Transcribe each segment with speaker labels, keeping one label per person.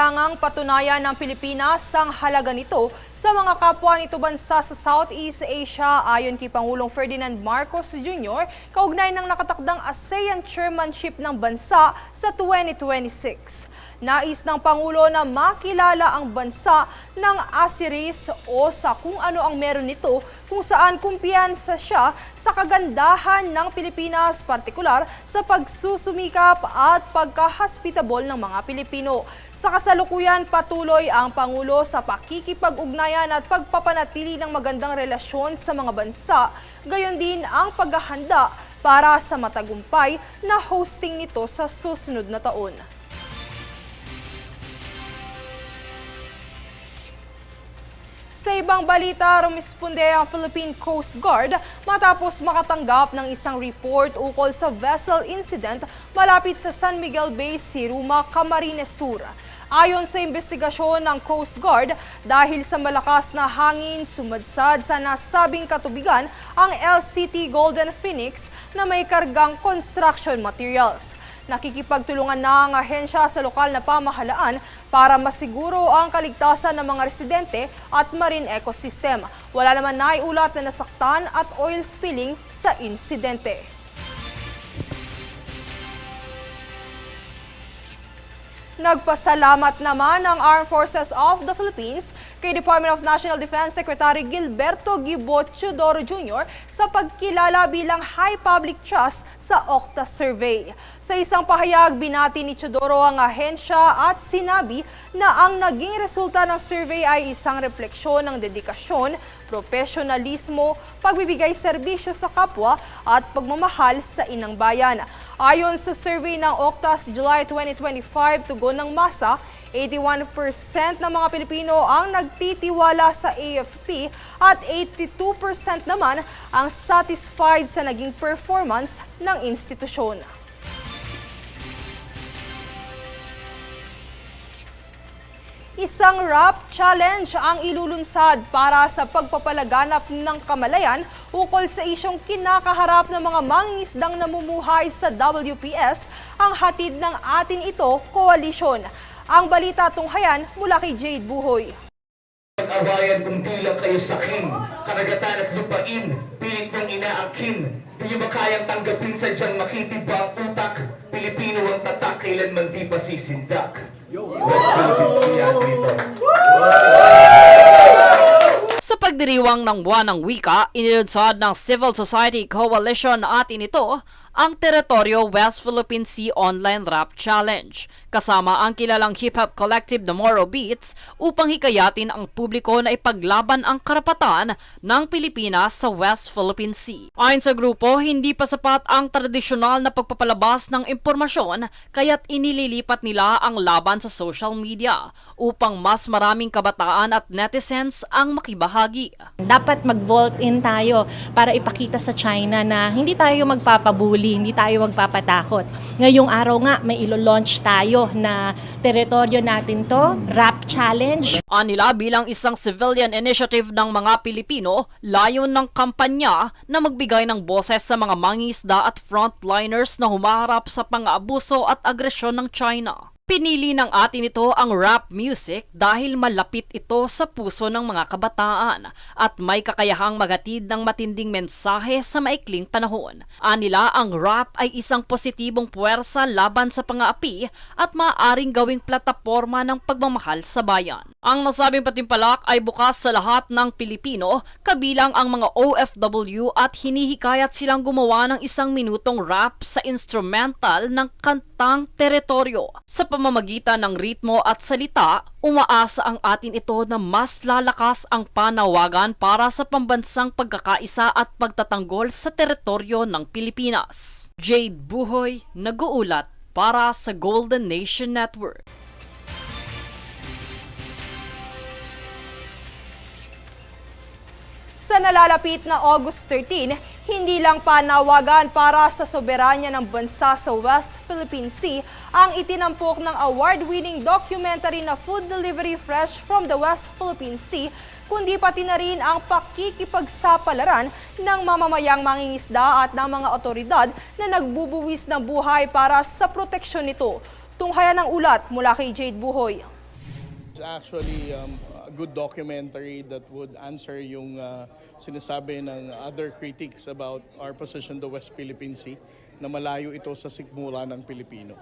Speaker 1: Kailangang patunayan ng Pilipinas ang halaga nito sa mga kapwa nito bansa sa Southeast Asia ayon kay Pangulong Ferdinand Marcos Jr. kaugnay ng nakatakdang ASEAN chairmanship ng bansa sa 2026. Nais ng Pangulo na makilala ang bansa ng ASEAN o sa kung ano ang meron nito kung saan kumpiyansa siya sa kagandahan ng Pilipinas, partikular sa pagsusumikap at pagka-hospitable ng mga Pilipino. Sa kasalukuyan, patuloy ang Pangulo sa pakikipag-ugnayan at pagpapanatili ng magandang relasyon sa mga bansa, gayon din ang paghahanda para sa matagumpay na hosting nito sa susunod na taon. Sa ibang balita, rumisponde ang Philippine Coast Guard matapos makatanggap ng isang report ukol sa vessel incident malapit sa San Miguel Bay, Siruma, Camarines Sur. Ayon sa investigasyon ng Coast Guard, dahil sa malakas na hangin, sumadsad sa nasabing katubigan ang LCT Golden Phoenix na may kargang construction materials. Nakikipagtulungan na ang ahensya sa lokal na pamahalaan para masiguro ang kaligtasan ng mga residente at marine ecosystem. Wala naman naiulat na nasaktan at oil spilling sa insidente. Nagpasalamat naman ang Armed Forces of the Philippines kay Department of National Defense Secretary Gilberto Gibo Teodoro Jr. sa pagkilala bilang High Public Trust sa Octa Survey. Sa isang pahayag, binati ni Teodoro ang ahensya at sinabi na ang naging resulta ng survey ay isang refleksyon ng dedikasyon, profesionalismo, pagbibigay serbisyo sa kapwa at pagmamahal sa inang bayan. Ayon sa survey ng Octas July 2025, tugon ng masa, 81% ng mga Pilipino ang nagtitiwala sa AFP at 82% naman ang satisfied sa naging performance ng institusyon. Isang rap challenge ang ilulunsad para sa pagpapalaganap ng kamalayan ukol sa isyong kinakaharap ng mga mangingisdang namumuhay sa WPS, ang hatid ng Atin Ito Koalisyon. Ang balita tunghayan mula kay Jade Buhoy.
Speaker 2: Pag-awayan kung bilang kayo sa kin, karagatan at lupain, pilit mong inaangkin. Di nyo makayang tanggapin sadyang makitiba ang utak. Pilipino ang tatak, kailanman di pa sisindak. West Philippine Sea, dito.
Speaker 3: Sa pagdiriwang ng buwan ng wika, inilunsad ng Civil Society Coalition Atin Ito ang Teritoryo West Philippine Sea Online Rap Challenge, kasama ang kilalang hip-hop collective The Moro Beats upang hikayatin ang publiko na ipaglaban ang karapatan ng Pilipinas sa West Philippine Sea. Ayon sa grupo, hindi pa sapat ang tradisyonal na pagpapalabas ng impormasyon kaya't inililipat nila ang laban sa social media upang mas maraming kabataan at netizens ang makibahagi.
Speaker 4: Dapat mag-vault in tayo para ipakita sa China na hindi tayo magpapabuli, hindi tayo magpapatakot. Ngayong araw nga, may ilo-launch tayo na teritoryo natin to, Rap Challenge.
Speaker 3: Anila bilang isang civilian initiative ng mga Pilipino, layon ng kampanya na magbigay ng boses sa mga mangingisda at frontliners na humaharap sa pang-aabuso at agresyon ng China. Pinili ng Atin Ito ang rap music dahil malapit ito sa puso ng mga kabataan at may kakayahang maghatid ng matinding mensahe sa maikling panahon. Anila, ang rap ay isang positibong puwersa laban sa pang-aapi at maaaring gawing plataporma ng pagmamahal sa bayan. Ang nasabing patimpalak ay bukas sa lahat ng Pilipino, kabilang ang mga OFW, at hinihikayat silang gumawa ng 1 minutong rap sa instrumental ng kantang Teritoryo. Sa pamamagitan ng ritmo at salita, umaasa ang Atin Ito na mas lalakas ang panawagan para sa pambansang pagkakaisa at pagtatanggol sa teritoryo ng Pilipinas. Jade Buhoy, nag-uulat para sa Golden Nation Network.
Speaker 1: Sa nalalapit na August 13, hindi lang panawagan para sa soberanya ng bansa sa West Philippine Sea ang itinampok ng award-winning documentary na Food Delivery Fresh from the West Philippine Sea, kundi pati na rin ang pakikipagsapalaran ng mamamayang mangingisda at ng mga otoridad na nagbubuwis ng buhay para sa proteksyon nito. Tunghayan ang ulat mula kay Jade Buhoy.
Speaker 5: It's actually a good documentary that would answer yung sinasabi ng other critics about our position in the West Philippine Sea na malayo ito sa sikmura ng Pilipino.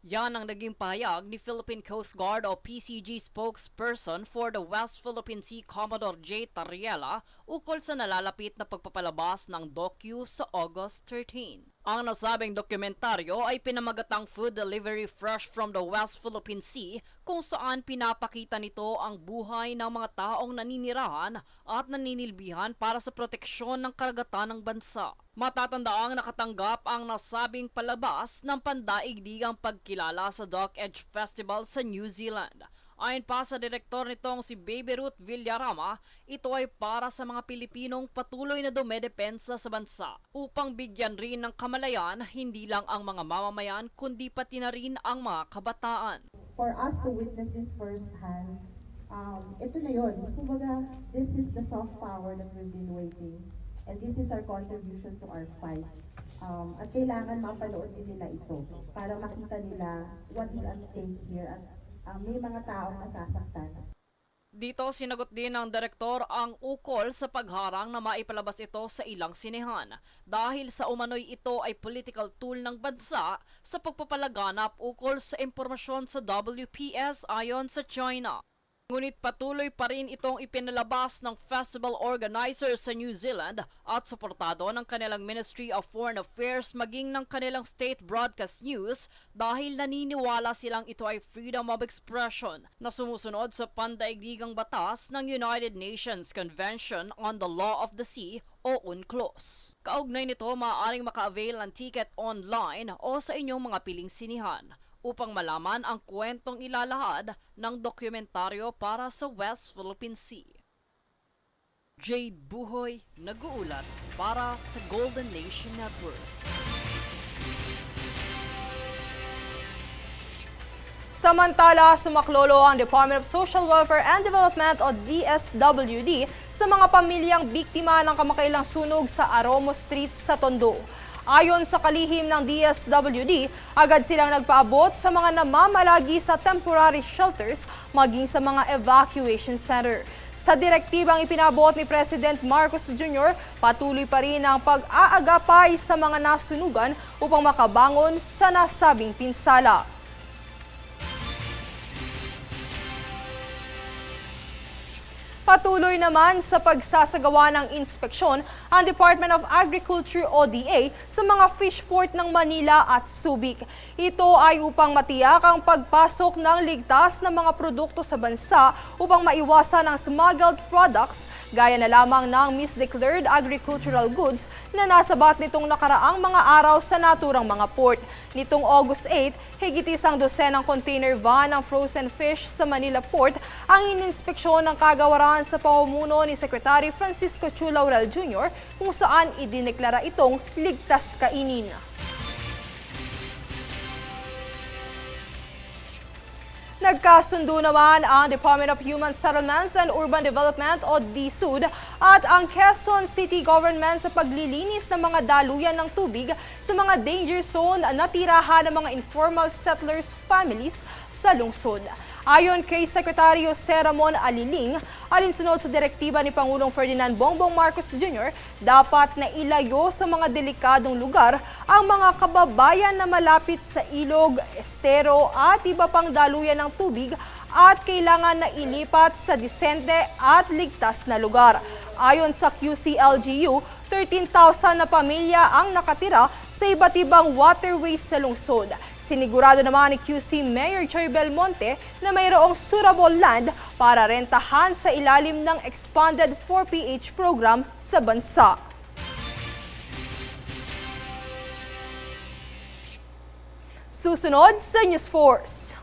Speaker 3: Yan ang naging pahayag ni Philippine Coast Guard o PCG spokesperson for the West Philippine Sea, Commodore J. Tariela, ukol sa nalalapit na pagpapalabas ng docu sa August 13. Ang nasabing dokumentaryo ay pinamagatang Food Delivery Fresh from the West Philippine Sea, kung saan pinapakita nito ang buhay ng mga taong naninirahan at naninilbihan para sa proteksyon ng karagatan ng bansa. Matatandaang nakatanggap ang nasabing palabas ng pandaigdigang pagkilala sa Dock Edge Festival sa New Zealand. Ayon pa sa direktor nitong si Baby Ruth Villarama, ito ay para sa mga Pilipinong patuloy na dumedepensa sa bansa upang bigyan rin ng kamalayan hindi lang ang mga mamamayan kundi pati na rin ang mga kabataan.
Speaker 6: For us to witness this firsthand, ito na yun. Kumbaga, this is the soft power that we've been waiting. And this is our contribution to our fight. At kailangan mapanood din nila ito para makita nila what is at stake here at may mga taong nasasaktan.
Speaker 3: Dito sinagot din ng direktor ang ukol sa pagharang na maipalabas ito sa ilang sinehan dahil sa umano'y ito ay political tool ng bansa sa pagpapalaganap ukol sa impormasyon sa WPS ayon sa China. Ngunit patuloy pa rin itong ipinalabas ng festival organizers sa New Zealand at suportado ng kanilang Ministry of Foreign Affairs maging ng kanilang state broadcast news dahil naniniwala silang ito ay freedom of expression na sumusunod sa pandaigdigang batas ng United Nations Convention on the Law of the Sea o UNCLOS. Kaugnay nito, maaaring maka-avail ng ticket online o sa inyong mga piling sinihan upang malaman ang kwentong ilalahad ng dokumentaryo para sa West Philippine Sea. Jade Buhoy, nag-uulat para sa Golden Nation Network.
Speaker 1: Samantala, sumaklolo ang Department of Social Welfare and Development o DSWD sa mga pamilyang biktima ng kamakailang sunog sa Aromo Street sa Tondo. Ayon sa kalihim ng DSWD, agad silang nagpaabot sa mga namamalagi sa temporary shelters maging sa mga evacuation center. Sa direktibang ipinabot ni President Marcos Jr., patuloy pa rin ang pag-aagapay sa mga nasunugan upang makabangon sa nasabing pinsala. Patuloy naman sa pagsasagawa ng inspeksyon ang Department of Agriculture o DA sa mga fish port ng Manila at Subic. Ito ay upang matiyak ang pagpasok ng ligtas na mga produkto sa bansa upang maiwasan ang smuggled products gaya na lamang ng misdeclared agricultural goods na nasabat nitong nakaraang mga araw sa naturang mga port. Nitong August 8, higit isang dosenang container van ng frozen fish sa Manila Port ang ininspeksyon ng kagawaran sa pamumuno ni Secretary Francisco Chu Laurel Jr. kung saan idineklara itong ligtas kainin. Nagkasundo naman ang Department of Human Settlements and Urban Development o DSUD at ang Quezon City Government sa paglilinis ng mga daluyan ng tubig sa mga danger zone na tirahan ng mga informal settlers families sa lungsod. Ayon kay Secretary Jose Ramon Aliling, alinsunod sa direktiba ni Pangulong Ferdinand Bongbong Marcos Jr., dapat na ilayo sa mga delikadong lugar ang mga kababayan na malapit sa ilog, estero at iba pang daluyan ng tubig at kailangan na ilipat sa disente at ligtas na lugar. Ayon sa QCLGU, 13,000 na pamilya ang nakatira sa iba't ibang waterways sa lungsod. Sinigurado naman ni QC Mayor Choy Belmonte na mayroong suitable land para rentahan sa ilalim ng expanded 4PH program sa bansa. Susunod sa News Force.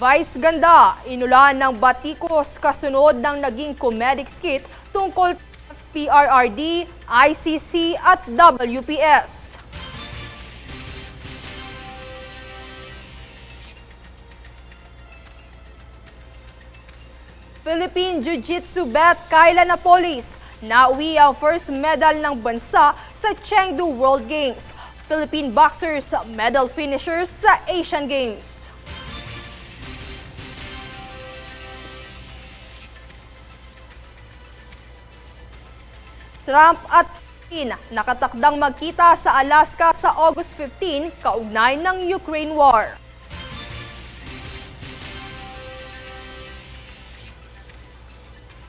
Speaker 1: Vice Ganda, inulan ng batikos kasunod ng naging comedic skit tungkol PRRD, ICC at WPS. Philippine Jiu-Jitsu bet Kayla Napoles, nauwi ang first medal ng bansa sa Chengdu World Games. Philippine boxers medal finishers sa Asian Games. Trump at Putin nakatakdang magkita sa Alaska sa August 15 kaugnay ng Ukraine War.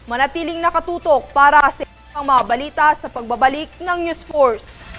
Speaker 1: Manatiling nakatutok para sa mga balita sa pagbabalik ng News Force.